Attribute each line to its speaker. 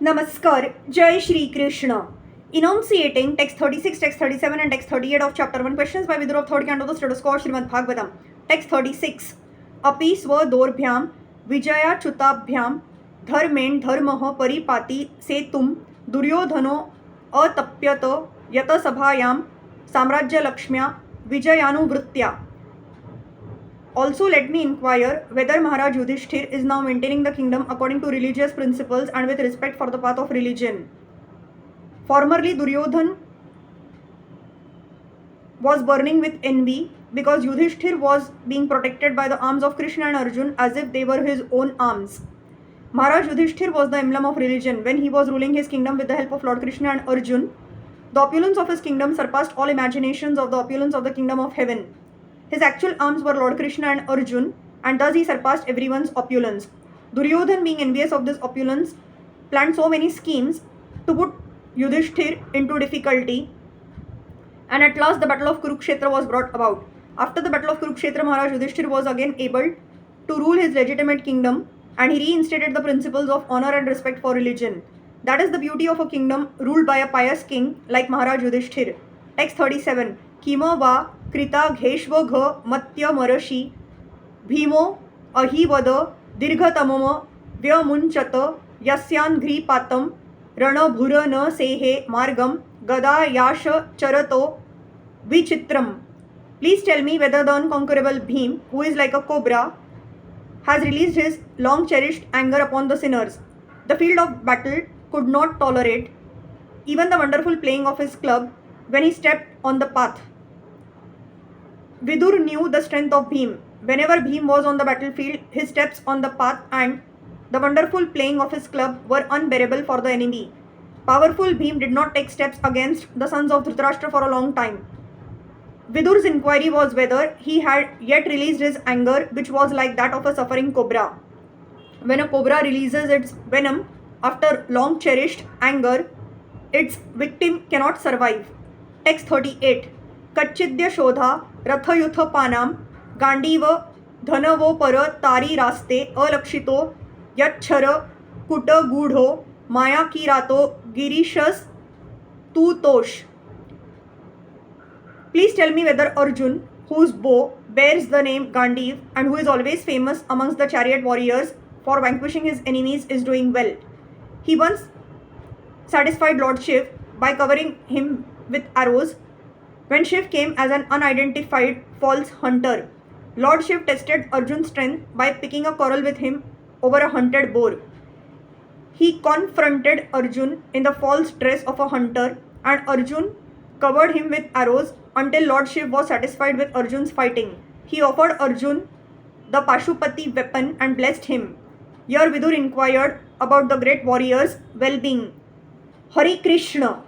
Speaker 1: Namaskar, Jai Shri Krishna. Enunciating text 36, text 37 and text 38 of chapter 1. Questions by Vidur of 3rd canto of the status quo Srimad Bhagavatam. Text 36. Api swadorभ्याम Vijaya च्युताभ्याम धर्मेण धर्मः परिपाति सेतुम दुर्योधनो अतप्यत यतसभायां साम्राज्यलक्ष्म्या विजयानुवृत्त्या. Also, let me inquire whether Maharaj Yudhishthir is now maintaining the kingdom according to religious principles and with respect for the path of religion. Formerly, Duryodhan was burning with envy because Yudhishthir was being protected by the arms of Krishna and Arjun as if they were his own arms. Maharaj Yudhishthir was the emblem of religion when he was ruling his kingdom with the help of Lord Krishna and Arjun. The opulence of his kingdom surpassed all imaginations of the opulence of the kingdom of heaven. His actual arms were Lord Krishna and Arjun, and thus he surpassed everyone's opulence. Duryodhan, being envious of this opulence, planned so many schemes to put Yudhishthir into difficulty, and at last the battle of Kurukshetra was brought about. After the battle of Kurukshetra, Maharaj Yudhishthir was again able to rule his legitimate kingdom, and he reinstated the principles of honor and respect for religion. That is the beauty of a kingdom ruled by a pious king like Maharaj Yudhishthir. Text 37. Kima va कृता घेश्व घ मत्य मरषि भीमो अहिवद दीर्घतमम व्यमुञ्चत यस्यान्घ्रिपातं रणभुर न सेहे Margam गदायाश चरतो विचित्रम. Please tell me whether the unconquerable Bhim, who is like a cobra, has released his long cherished anger upon the sinners. The field of battle could not tolerate even the wonderful playing of his club when he stepped on the path. Vidur knew the strength of Bhim. Whenever Bhim was on the battlefield, his steps on the path and the wonderful playing of his club were unbearable for the enemy. Powerful Bhim did not take steps against the sons of Dhritarashtra for a long time. Vidur's inquiry was whether he had yet released his anger, which was like that of a suffering cobra. When a cobra releases its venom after long cherished anger, its victim cannot survive. Text 38. कच्चिद्य शोधा रथयुथ पानाम गांडीव धनवो पर तारी रास्ते अलक्षितो यच्छर कुट गूढ़ो माया की रातो गिरीशस तूतोष. Please tell me whether Arjun, whose bow bears the name Gandiv and who is always famous amongst the chariot warriors for vanquishing his enemies, is doing well. He once satisfied Lord Shiv by covering him with arrows when Shiv came as an unidentified false hunter. Lord Shiv tested Arjun's strength by picking a quarrel with him over a hunted boar. He confronted Arjun in the false dress of a hunter, and Arjun covered him with arrows until Lord Shiv was satisfied with Arjun's fighting. He offered Arjun the Pashupati weapon and blessed him. Here Vidur inquired about the great warrior's well-being. Hari Krishna.